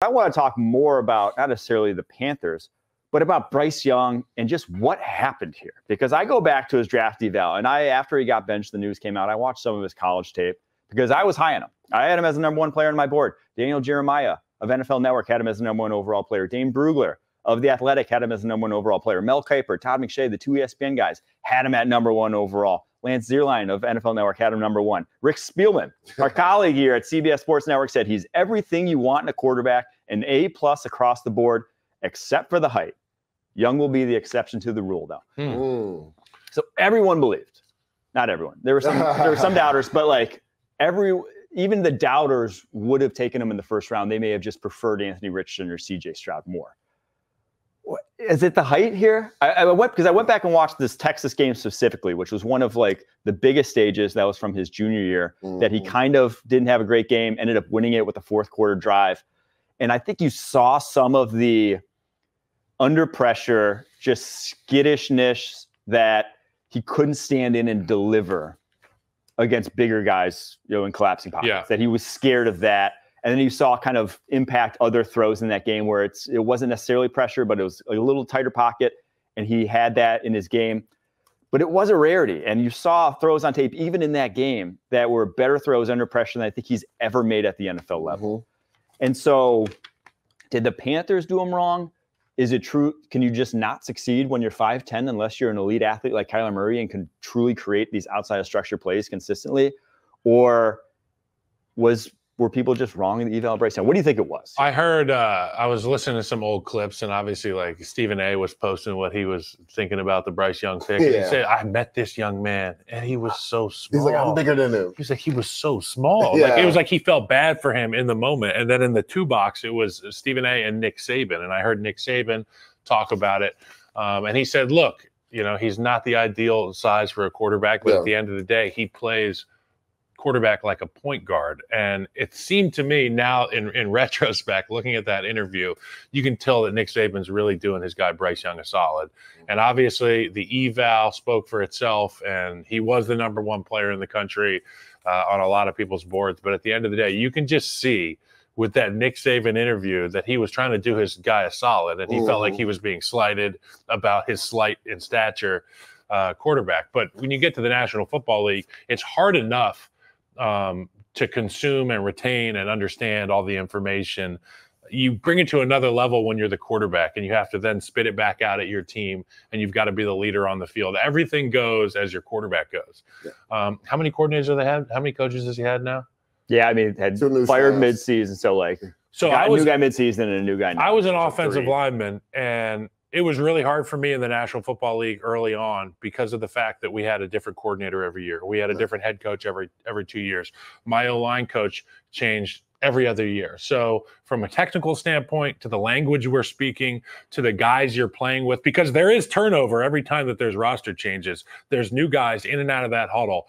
I want to talk more about not necessarily the Panthers, but about Bryce Young and just what happened here. Because I go back to his draft eval, and after he got benched, the news came out. I watched some of his college tape because I was high on him. I had him as the number one player on my board. Daniel Jeremiah of NFL Network had him as the number one overall player. Dane Brugler of The Athletic had him as the number one overall player. Mel Kiper, Todd McShay, the two ESPN guys, had him at number one overall. Lance Zierlein of NFL Network had him number one. Rick Spielman, our colleague here at CBS Sports Network, said he's everything you want in a quarterback, an A+ across the board, except for the height. Young will be the exception to the rule, though. So everyone believed. Not everyone. There were some doubters, but like even the doubters would have taken him in the first round. They may have just preferred Anthony Richardson or C.J. Stroud more. Is it the height here? I went back and watched this Texas game specifically, which was one of like the biggest stages. That was from his junior year that he kind of didn't have a great game, ended up winning it with a fourth quarter drive. And I think you saw some of the under pressure, just skittishness that he couldn't stand in and deliver against bigger guys, in collapsing pockets. Yeah. That he was scared of that. And then you saw kind of impact other throws in that game where it wasn't necessarily pressure, but it was a little tighter pocket, and he had that in his game. But it was a rarity, and you saw throws on tape, even in that game, that were better throws under pressure than I think he's ever made at the NFL level. And so did the Panthers do him wrong? Is it true? Can you just not succeed when you're 5'10", unless you're an elite athlete like Kyler Murray and can truly create these outside of structure plays consistently? Or were people just wrong in the eval Bryce Young? What do you think it was? I heard, I was listening to some old clips, and obviously like Stephen A. was posting what he was thinking about the Bryce Young pick. Yeah. He said, I met this young man, and he was so small. He's like, I'm bigger than him. He's like, he was so small. Yeah. Like, it was like he felt bad for him in the moment. And then in the two box, it was Stephen A. and Nick Saban. And I heard Nick Saban talk about it. And he said, look, he's not the ideal size for a quarterback, but at the end of the day, he plays quarterback like a point guard. And it seemed to me now in retrospect, looking at that interview, you can tell that Nick Saban's really doing his guy Bryce Young a solid. And obviously the eval spoke for itself, and he was the number one player in the country on a lot of people's boards. But at the end of the day, you can just see with that Nick Saban interview that he was trying to do his guy a solid, and he felt like he was being slighted about his slight in stature quarterback. But when you get to the National Football League, it's hard enough to consume and retain and understand all the information. You bring it to another level when you're the quarterback, and you have to then spit it back out at your team, and you've got to be the leader on the field. Everything goes as your quarterback goes. Yeah. How many coordinators do they have? How many coaches has he had now? Yeah, I mean, had fired midseason, so I was a new guy midseason and a new guy now. I was an offensive lineman, and it was really hard for me in the National Football League early on because of the fact that we had a different coordinator every year. We had a different head coach every 2 years. My O-line coach changed every other year. So from a technical standpoint, to the language we're speaking, to the guys you're playing with, because there is turnover every time that there's roster changes. There's new guys in and out of that huddle.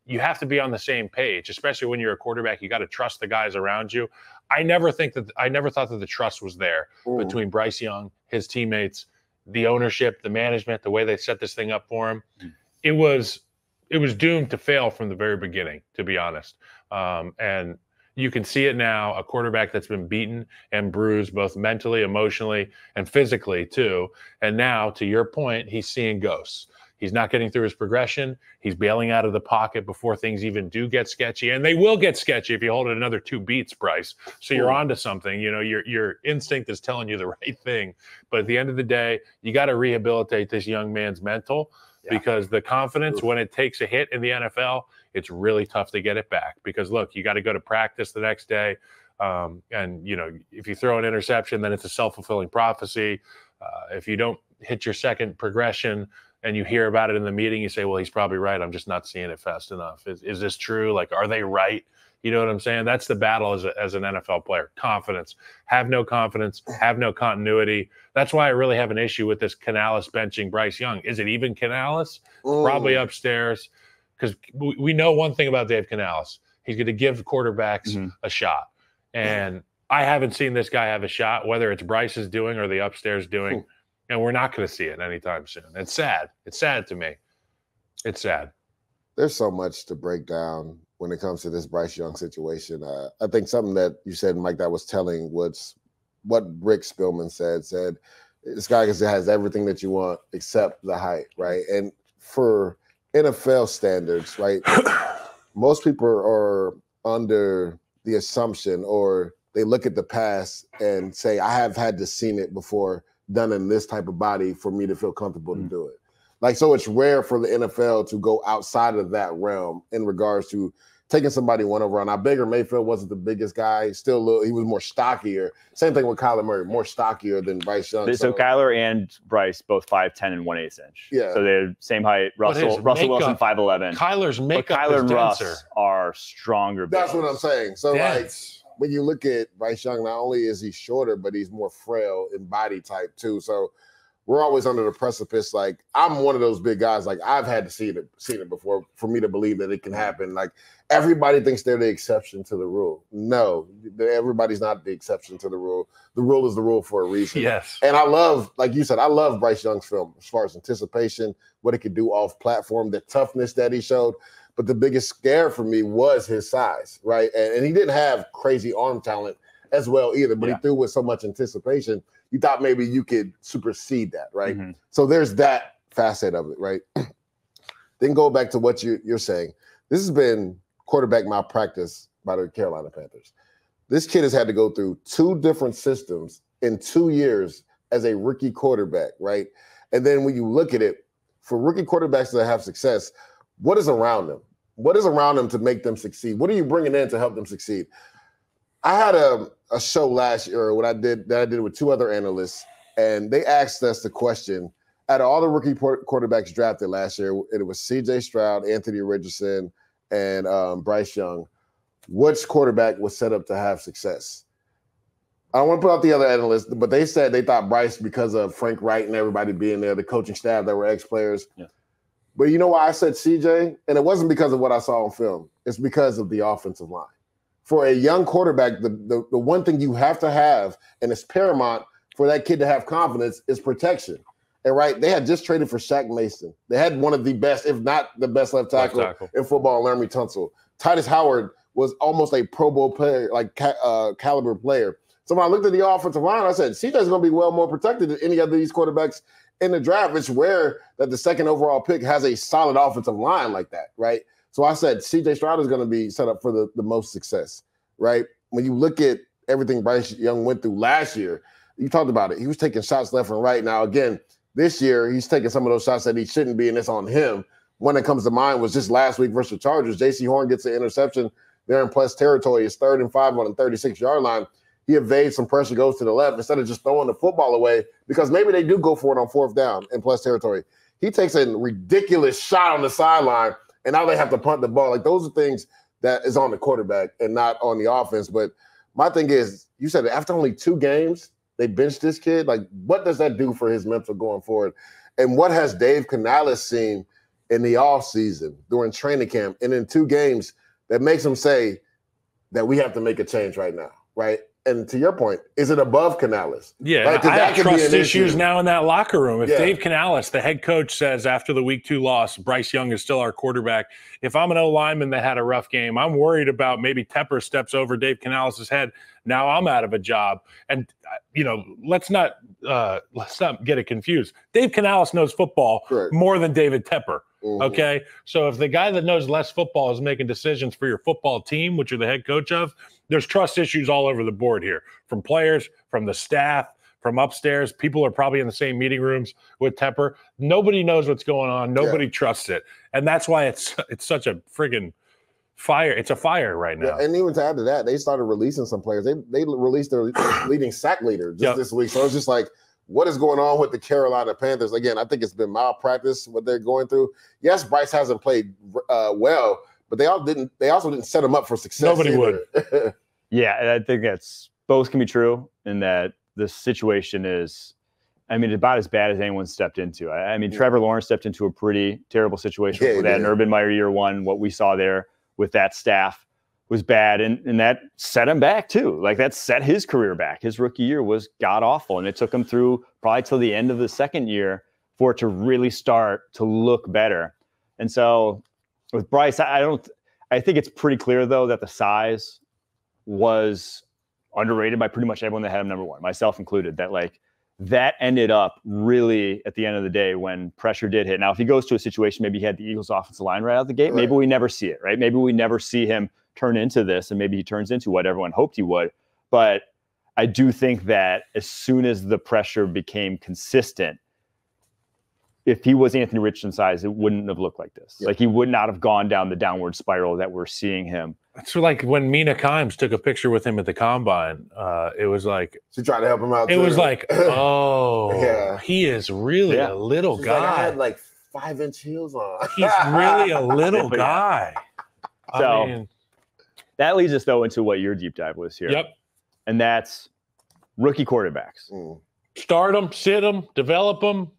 You have to be on the same page, especially when you're a quarterback. You got to trust the guys around you. I never thought that the trust was there between Bryce Young, his teammates, the ownership, the management, the way they set this thing up for him. It was doomed to fail from the very beginning, to be honest. And you can see it now, a quarterback that's been beaten and bruised both mentally, emotionally, and physically too. And now, to your point, he's seeing ghosts. He's not getting through his progression. He's bailing out of the pocket before things even do get sketchy. And they will get sketchy if you hold it another 2 beats, Bryce. So you're onto something. Your instinct is telling you the right thing. But at the end of the day, you got to rehabilitate this young man's mental because the confidence, when it takes a hit in the NFL, it's really tough to get it back. Because, look, you got to go to practice the next day. And, if you throw an interception, then it's a self-fulfilling prophecy. If you don't hit your second progression, and you hear about it in the meeting, you say, well, he's probably right. I'm just not seeing it fast enough. Is this true? Like, are they right? You know what I'm saying? That's the battle as an NFL player. Confidence. Have no confidence. Have no continuity. That's why I really have an issue with this Canales benching Bryce Young. Is it even Canales? Probably upstairs. Because we know one thing about Dave Canales. He's going to give quarterbacks a shot. And I haven't seen this guy have a shot, whether it's Bryce's doing or the upstairs doing. And we're not going to see it anytime soon. It's sad. It's sad to me. It's sad. There's so much to break down when it comes to this Bryce Young situation. I think something that you said, Mike, that was telling was what Rick Spielman said this guy has everything that you want except the height, right? And for NFL standards, right, most people are under the assumption, or they look at the past and say, I have had to seen it before done in this type of body for me to feel comfortable to do it. Like, so it's rare for the NFL to go outside of that realm in regards to taking somebody one over. Now, Baker Mayfield wasn't the biggest guy. Still, he was more stockier. Same thing with Kyler Murray, more stockier than Bryce Young. So Kyler and Bryce both 5'10" and 1/8 inch. Yeah. So they're same height. Russell Wilson 5'11". Kyler's makeup Kyler and is Russ denser. are stronger. That's what I'm saying. So Dense. like when you look at Bryce Young, not only is he shorter, but he's more frail in body type too. So we're always under the precipice. Like, I'm one of those big guys. Like, I've had to seen it before for me to believe that it can happen. Like, everybody thinks they're the exception to the rule. No, everybody's not the exception to the rule. The rule is the rule for a reason. Yes. And I love, like you said, I love Bryce Young's film as far as anticipation, what it could do off platform, the toughness that he showed. But the biggest scare for me was his size, right? And he didn't have crazy arm talent as well either, but he threw with so much anticipation. You thought maybe you could supersede that, right? Mm-hmm. So there's that facet of it, right? Then go back to what you're saying. This has been quarterback malpractice by the Carolina Panthers. This kid has had to go through 2 different systems in 2 years as a rookie quarterback, right? And then when you look at it, for rookie quarterbacks that have success, what is around them? What is around them to make them succeed? What are you bringing in to help them succeed? I had a show last year I did with 2 other analysts, and they asked us the question, out of all the rookie quarterbacks drafted last year, it was C.J. Stroud, Anthony Richardson, and Bryce Young, which quarterback was set up to have success? I don't want to put out the other analysts, but they said they thought Bryce because of Frank Wright and everybody being there, the coaching staff that were ex-players. Yeah. But you know why I said C.J.? And it wasn't because of what I saw on film. It's because of the offensive line. For a young quarterback, the one thing you have to have, and it's paramount for that kid to have confidence, is protection. And right, they had just traded for Shaq Mason. They had one of the best, if not the best left tackle in football, Laramie Tunsil. Titus Howard was almost a Pro Bowl player, like caliber player. So when I looked at the offensive line, I said, CJ's going to be well more protected than any of these quarterbacks in the draft. It's rare that the second overall pick has a solid offensive line like that, right? So I said C.J. Stroud is going to be set up for the most success, right? When you look at everything Bryce Young went through last year, you talked about it. He was taking shots left and right. Now, again, this year, he's taking some of those shots that he shouldn't be, and it's on him. One that comes to mind was just last week versus the Chargers. J.C. Horn gets an interception there in plus territory. It's 3rd and 5 on the 36-yard line. He evades some pressure, goes to the left instead of just throwing the football away, because maybe they do go for it on 4th down in plus territory. He takes a ridiculous shot on the sideline, and now they have to punt the ball. Like, those are things that is on the quarterback and not on the offense. But my thing is, you said after only 2 games, they benched this kid. Like, what does that do for his mental going forward? And what has Dave Canales seen in the offseason during training camp and in 2 games that makes him say that we have to make a change right now, right? And to your point, is it above Canales? Yeah, right? I have trust issues issue. now in that locker room. If Dave Canales, the head coach, says after the week 2 loss, Bryce Young is still our quarterback, if I'm an O-lineman that had a rough game, I'm worried about maybe Tepper steps over Dave Canales' head. Now I'm out of a job. And, you know, let's not get it confused. Dave Canales knows football more than David Tepper. Mm-hmm. Okay, so if the guy that knows less football is making decisions for your football team, which you're the head coach of, there's trust issues all over the board here, from players, from the staff, from upstairs. People are probably in the same meeting rooms with Tepper. Nobody knows what's going on. Nobody trusts it, and that's why it's such a friggin' fire. It's a fire right now. Yeah, and even to add to that, they started releasing some players. They released their leading sack leader just this week. So it's just like, what is going on with the Carolina Panthers? Again, I think it's been malpractice, what they're going through. Yes, Bryce hasn't played well, but they also didn't set him up for success. Nobody would. Yeah, I think that's both can be true in that the situation is, I mean, about as bad as anyone stepped into. I mean, Trevor Lawrence stepped into a pretty terrible situation with that. And Urban Meyer year 1, what we saw there with that staff was bad, and that set him back too. Like, that set his career back. His rookie year was god awful, and it took him through probably till the end of the second year for it to really start to look better. And so with Bryce, I think it's pretty clear though that the size was underrated by pretty much everyone that had him number one, myself included, that like that ended up really at the end of the day when pressure did hit. Now, if he goes to a situation, maybe he had the Eagles offensive line right out the gate, maybe we never see it, right? Maybe we never see him turn into this, and maybe he turns into what everyone hoped he would. But I do think that as soon as the pressure became consistent, if he was Anthony Richardson size, it wouldn't have looked like this. Like he would not have gone down the downward spiral that we're seeing him. It's like when Mina Kimes took a picture with him at the combine. It was like she tried to help him out. It was like, oh, he is really a little guy. Like, I had like 5-inch heels on. He's really a little guy. So I mean, that leads us though into what your deep dive was here. Yep. And that's rookie quarterbacks. Start them, sit them, develop them,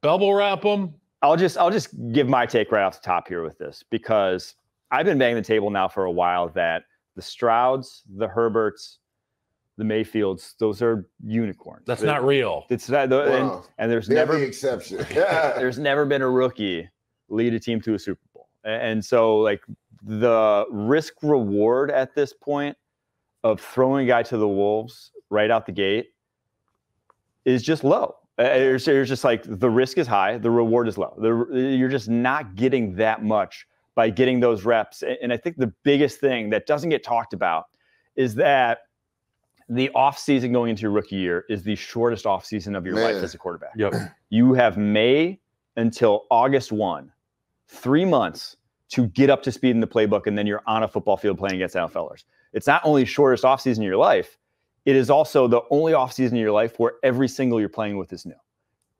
bubble wrap them. I'll just give my take right off the top here with this, because I've been banging the table now for a while that the Strouds, the Herberts, the Mayfields, those are unicorns. That's not real. It's not, and there's never the exception. There's never been a rookie lead a team to a Super Bowl. And so like the risk reward at this point of throwing a guy to the wolves right out the gate is just low. It's just like the risk is high, the reward is low. You're just not getting that much by getting those reps. And I think the biggest thing that doesn't get talked about is that the offseason going into your rookie year is the shortest offseason of your life as a quarterback. Yep. You have May until August 1, 3 months to get up to speed in the playbook, and then you're on a football field playing against NFLers. It's not only shortest offseason of your life, it is also the only offseason of your life where every single you're playing with is new.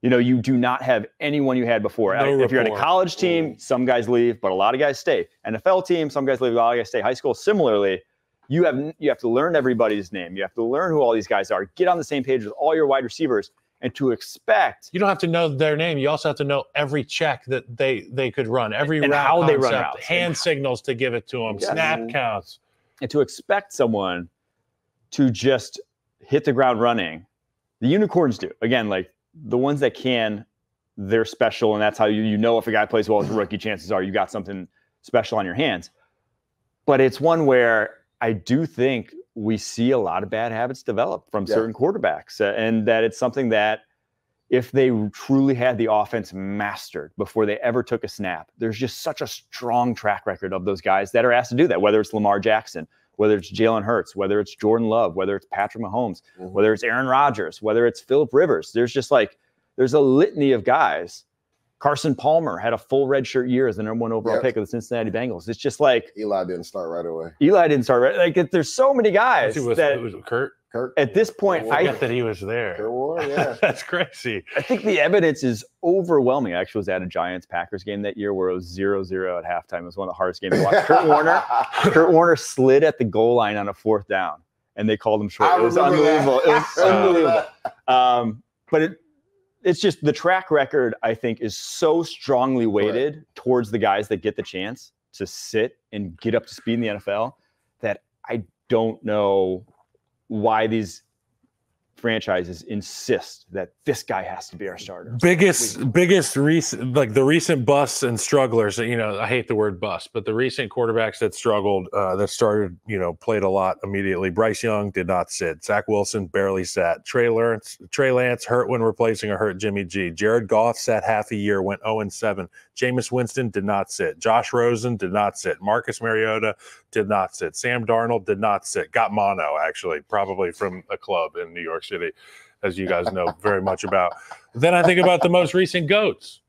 You know, you do not have anyone you had before. If you're on a college team, some guys leave, but a lot of guys stay. NFL team, some guys leave, a lot of guys stay. High school, similarly, you have to learn everybody's name. You have to learn who all these guys are. Get on the same page with all your wide receivers, and to expect. You don't have to know their name. You also have to know every check that they could run, every and route how concept, they run routes, hand signals to give it to them, snap counts. And to expect someone to just hit the ground running, the unicorns do. Again, like the ones that can, they're special, and that's how you know if a guy plays well as a rookie, chances are you got something special on your hands. But it's one where I do think we see a lot of bad habits develop from certain quarterbacks, and that it's something that if they truly had the offense mastered before they ever took a snap, there's just such a strong track record of those guys that are asked to do that, whether it's Lamar Jackson, whether it's Jalen Hurts, whether it's Jordan Love, whether it's Patrick Mahomes, whether it's Aaron Rodgers, whether it's Phillip Rivers. There's a litany of guys. Carson Palmer had a full redshirt year as the #1 overall pick of the Cincinnati Bengals. It's just like Eli didn't start right away. Like there's so many guys. It was Kurt. At this point, I forget that he was there. Kurt Warner, yeah. That's crazy. I think the evidence is overwhelming. I actually was at a Giants-Packers game that year where it was 0-0 at halftime. It was one of the hardest games to watch. Kurt Warner slid at the goal line on a 4th down, and they called him short. It was unbelievable. It was unbelievable. But it's just the track record, I think, is so strongly weighted towards the guys that get the chance to sit and get up to speed in the NFL that I don't know why these franchises insist that this guy has to be our starter. Biggest recent, like the recent busts and strugglers, you know, I hate the word bust, but the recent quarterbacks that struggled, that started, you know, played a lot immediately. Bryce Young did not sit. Zach Wilson barely sat. Trey Lance hurt when replacing a hurt Jimmy G. Jared Goff sat half a year, went 0-7. Jameis Winston did not sit. Josh Rosen did not sit. Marcus Mariota did not sit. Sam Darnold did not sit. Got mono, actually, probably from a club in New York City, as you guys know very much about. Then I think about the most recent GOATs,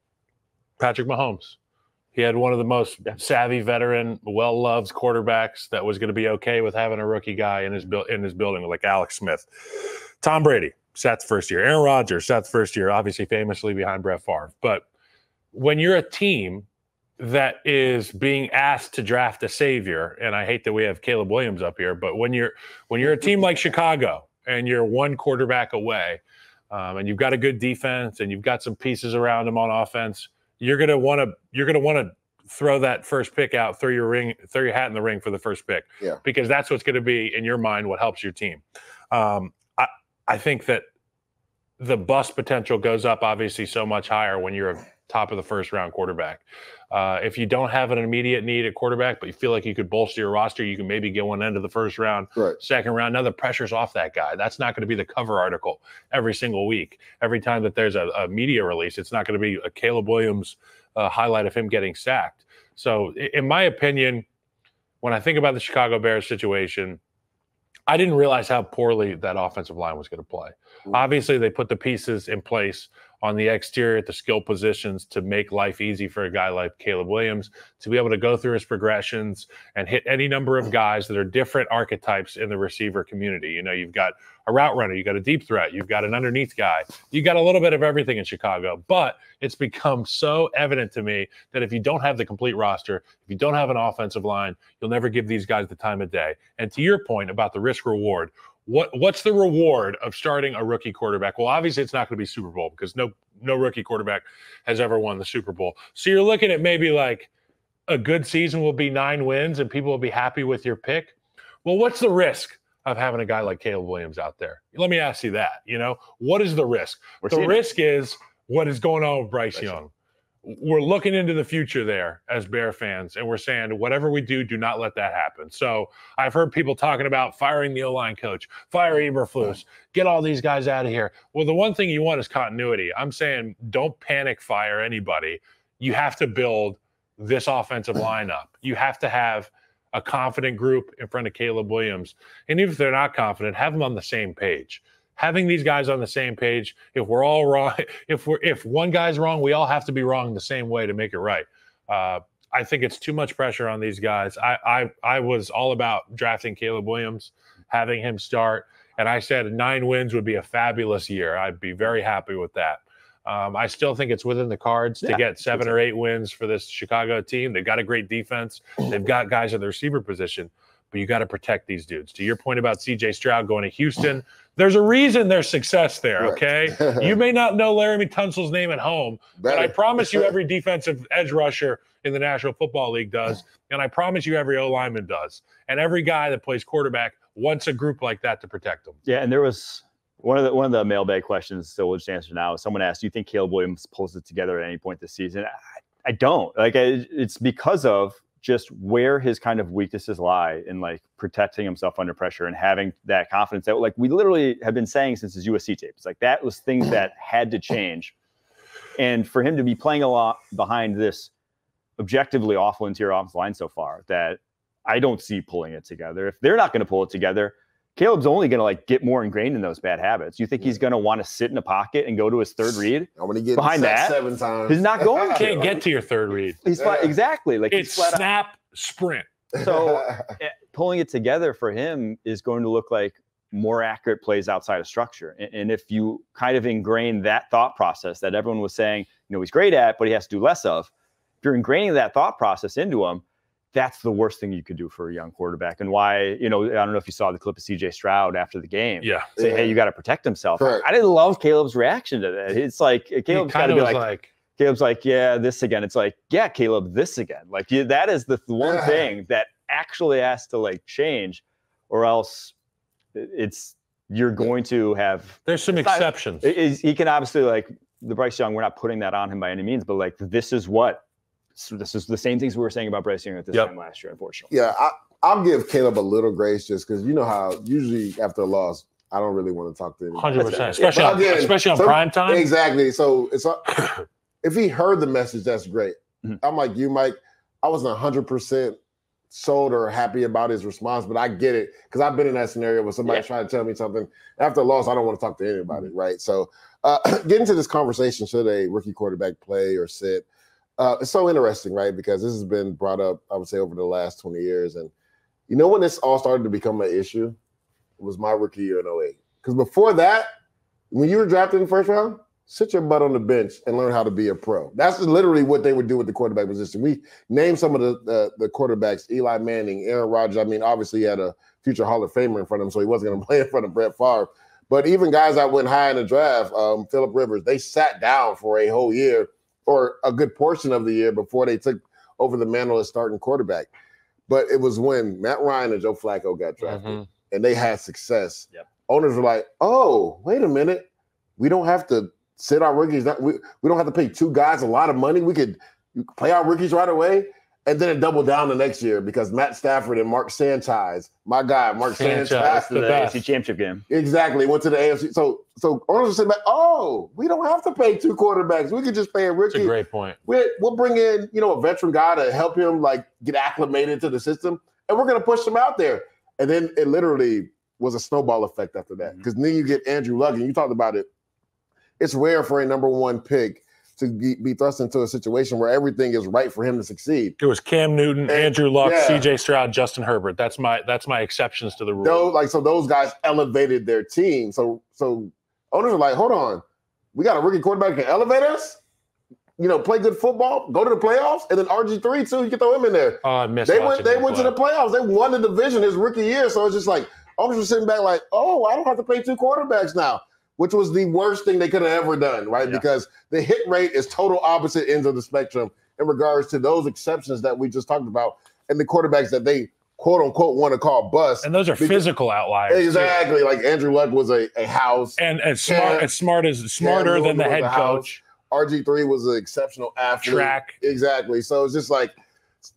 Patrick Mahomes. He had one of the most savvy, veteran, well-loved quarterbacks that was going to be okay with having a rookie guy in his building, like Alex Smith. Tom Brady sat the first year. Aaron Rodgers sat the first year, obviously famously behind Brett Favre. But when you're a team that is being asked to draft a savior, and I hate that we have Caleb Williams up here, but when you're a team like Chicago and you're one quarterback away, and you've got a good defense and you've got some pieces around them on offense, you're gonna want to throw that first pick out, throw your hat in the ring for the first pick, because that's what's going to be in your mind what helps your team. I think that the bust potential goes up obviously so much higher when you're top of the first round quarterback. If you don't have an immediate need at quarterback, but you feel like you could bolster your roster, you can maybe get one into the first round, second round. Now the pressure's off that guy. That's not going to be the cover article every single week. Every time that there's a media release, it's not going to be a Caleb Williams highlight of him getting sacked. So in my opinion, when I think about the Chicago Bears situation, I didn't realize how poorly that offensive line was going to play. Obviously, they put the pieces in place on the exterior at the skill positions to make life easy for a guy like Caleb Williams to be able to go through his progressions and hit any number of guys that are different archetypes in the receiver community. You know, you've got a route runner, you've got a deep threat, you've got an underneath guy, you got a little bit of everything in Chicago. But it's become so evident to me that if you don't have the complete roster, if you don't have an offensive line, you'll never give these guys the time of day. And to your point about the risk reward, what's the reward of starting a rookie quarterback? Well, obviously it's not going to be Super Bowl because no rookie quarterback has ever won the Super Bowl. So you're looking at maybe like a good season will be 9 wins and people will be happy with your pick. Well, what's the risk of having a guy like Caleb Williams out there? Let me ask you that. You know, what is the risk? The risk is what is going on with Bryce Young. We're looking into the future there as Bear fans, and we're saying whatever we do, do not let that happen. So I've heard people talking about firing the O-line coach, fire Eberflus, get all these guys out of here. Well, the one thing you want is continuity. I'm saying don't panic fire anybody. You have to build this offensive lineup. You have to have a confident group in front of Caleb Williams. And even if they're not confident, have them on the same page. Having these guys on the same page, if we're all wrong, if one guy's wrong, we all have to be wrong the same way to make it right. I think it's too much pressure on these guys. I was all about drafting Caleb Williams, having him start, and I said 9 wins would be a fabulous year. I'd be very happy with that. I still think it's within the cards to get 7 or 8 wins for this Chicago team. They've got a great defense. They've got guys at the receiver position, but you got to protect these dudes. To your point about C.J. Stroud going to Houston, there's a reason there's success there, okay? You may not know Laramie Tunsil's name at home, but I promise you every defensive edge rusher in the National Football League does, and I promise you every O-lineman does. And every guy that plays quarterback wants a group like that to protect them. Yeah, and there was one of the mailbag questions, so we'll just answer now. Someone asked, do you think Caleb Williams pulls it together at any point this season? I don't. Like, it's because of just where his kind of weaknesses lie in like protecting himself under pressure and having that confidence that like we literally have been saying since his USC tape. It's like that was things that had to change. And for him to be playing a lot behind this objectively awful interior offensive line so far that I don't see pulling it together. If they're not going to pull it together, Caleb's only going to like get more ingrained in those bad habits. You think he's going to want to sit in a pocket and go to his third read? I'm going to get behind that 7 times. He's not going to. Can't get to your third read. He's flat, exactly. Like it's snap, sprint. So pulling it together for him is going to look like more accurate plays outside of structure. And if you kind of ingrain that thought process that everyone was saying, you know, he's great at, but he has to do less of, if you're ingraining that thought process into him, that's the worst thing you could do for a young quarterback. And why, you know, I don't know if you saw the clip of C.J. Stroud after the game. Yeah. Say, hey, you got to protect himself. Correct. I didn't love Caleb's reaction to that. It's like, Caleb's got to be like, Caleb's like, yeah, this again. It's like, yeah, Caleb, this again. Like, that is the one thing that actually has to like change, or else you're going to have. There's some exceptions. He can obviously, like, the Bryce Young, we're not putting that on him by any means, but like, this is the same things we were saying about Bryce Young at this time last year, unfortunately. Yeah, I'll give Caleb a little grace just because you know how usually after a loss, I don't really want to talk to him. 100%, especially on prime time. Exactly. So it's if he heard the message, that's great. Mm-hmm. I'm like you, Mike. I wasn't 100% sold or happy about his response, but I get it because I've been in that scenario where somebody's trying to tell me something after a loss. I don't want to talk to anybody, right? So getting to this conversation, should a rookie quarterback play or sit? It's so interesting, right? Because this has been brought up, I would say, over the last 20 years. And you know when this all started to become an issue? It was my rookie year in 2008. Because before that, when you were drafted in the first round, sit your butt on the bench and learn how to be a pro. That's literally what they would do with the quarterback position. We named some of the quarterbacks, Eli Manning, Aaron Rodgers. I mean, obviously he had a future Hall of Famer in front of him, so he wasn't going to play in front of Brett Favre. But even guys that went high in the draft, Phillip Rivers, they sat down for a whole year or a good portion of the year before they took over the mantle as starting quarterback. But it was when Matt Ryan and Joe Flacco got drafted and they had success. Yep. Owners were like, oh, wait a minute. We don't have to sit our rookies. We don't have to pay two guys a lot of money. We could play our rookies right away. And then it doubled down the next year because Matt Stafford and Mark Sanchez, my guy, Mark Sanchez, the AFC Championship game. Exactly. Went to the AFC. So owners are sitting back, we don't have to pay two quarterbacks. We could just pay a rookie. That's a great point. We'll bring in, a veteran guy to help him get acclimated to the system, and we're going to push him out there. And then it literally was a snowball effect after that because then you get Andrew Luck, and you talked about it. It's rare for a number one pick to be thrust into a situation where everything is right for him to succeed. It was Cam Newton, Andrew Luck, CJ Stroud, Justin Herbert. That's my exceptions to the rule. So those guys elevated their team. So owners are like, hold on, we got a rookie quarterback who can elevate us. Play good football, go to the playoffs, and then RG3 too. You can throw him in there. Oh, I missed. They went to the playoffs. They won the division his rookie year. So it's just like owners were sitting back like, I don't have to pay two quarterbacks now. Which was the worst thing they could have ever done, right? Yeah. Because the hit rate is total opposite ends of the spectrum in regards to those exceptions that we just talked about and the quarterbacks that they quote unquote want to call bust. And those are physical outliers. Exactly. Too. Like Andrew Luck was a house. And smarter than the head coach. RG3 was an exceptional athlete. Track. Exactly. So it's just like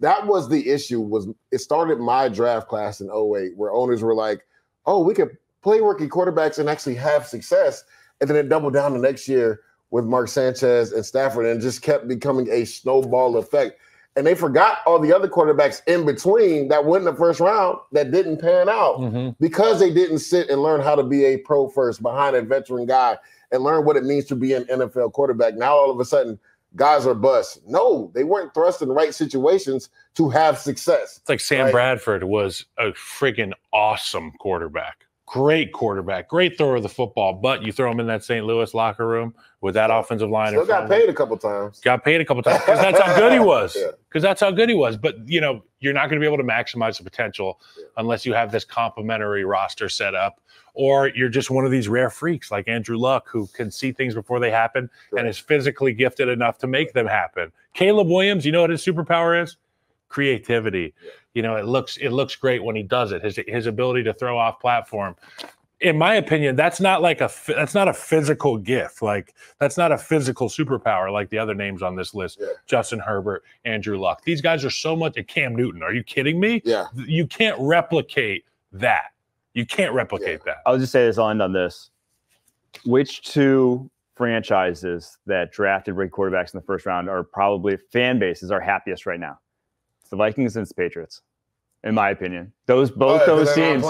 that was the issue. It started my draft class in 2008 where owners were like, we could play rookie quarterbacks and actually have success. And then it doubled down the next year with Mark Sanchez and Stafford and just kept becoming a snowball effect. And they forgot all the other quarterbacks in between that went in the first round that didn't pan out because they didn't sit and learn how to be a pro first behind a veteran guy and learn what it means to be an NFL quarterback. Now, all of a sudden, guys are bust. No, they weren't thrust in the right situations to have success. It's like Sam Bradford was a freaking awesome quarterback. Great quarterback, great thrower of the football, but you throw him in that St. Louis locker room with that offensive line. Still got paid a couple times. Got paid a couple times because that's how good he was. Because that's how good he was. But, you're not going to be able to maximize the potential unless you have this complimentary roster set up, or you're just one of these rare freaks like Andrew Luck who can see things before they happen and is physically gifted enough to make them happen. Caleb Williams, you know what his superpower is? Creativity. It looks great when he does it. His ability to throw off platform. In my opinion, that's not a physical gift. Like that's not a physical superpower like the other names on this list. Justin Herbert, Andrew Luck. These guys are so much. Cam Newton. Are you kidding me? Yeah. You can't replicate that. You can't replicate that. I'll just say this. I'll end on this. Which two franchises that drafted rookie quarterbacks in the first round are probably fan bases are happiest right now? The Vikings and the Patriots, in my opinion. Both those teams.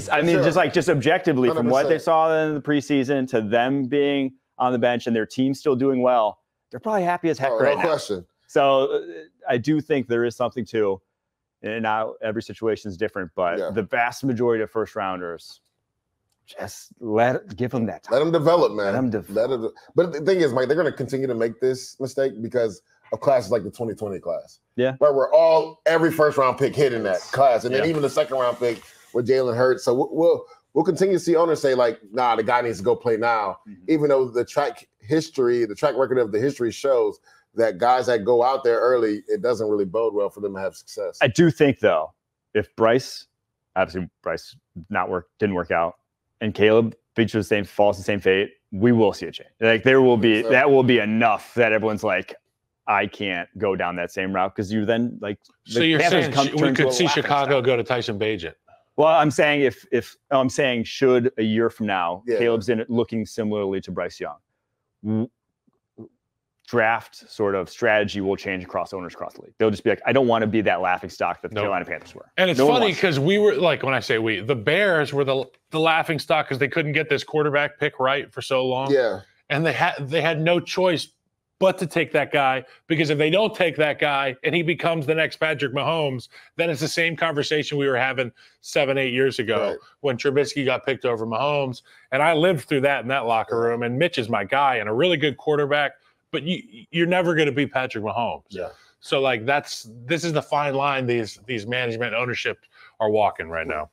I mean, just objectively 100%. From what they saw in the preseason to them being on the bench and their team still doing well, they're probably happy as heck right now. No question. So I do think there is something to, and now every situation is different, but the vast majority of first rounders, just give them that time. Let them develop, man. But the thing is, Mike, they're going to continue to make this mistake because of classes like the 2020 class. Yeah. Right, where every first round pick hit in that class. And then even the second round pick with Jalen Hurts. So we'll continue to see owners say, the guy needs to go play now. Even though the track record of the history shows that guys that go out there early, it doesn't really bode well for them to have success. I do think, though, if Bryce didn't work out, and Caleb falls the same fate, we will see a change. There will be that will be enough that everyone's like, I can't go down that same route because you then So you're saying we could see Chicago go to Tyson Bagent? Well, I'm saying should a year from now Caleb's in it looking similarly to Bryce Young, draft sort of strategy will change across owners across the league. They'll just be like, I don't want to be that laughing stock that the Carolina Panthers were. And it's funny because we were when I say the Bears were the laughing stock because they couldn't get this quarterback pick right for so long. Yeah, and they had no choice but to take that guy, because if they don't take that guy and he becomes the next Patrick Mahomes, then it's the same conversation we were having 7-8 years ago when Trubisky got picked over Mahomes. And I lived through that in that locker room. And Mitch is my guy and a really good quarterback, but you're never going to be Patrick Mahomes. Yeah. So this is the fine line these management ownership are walking right now.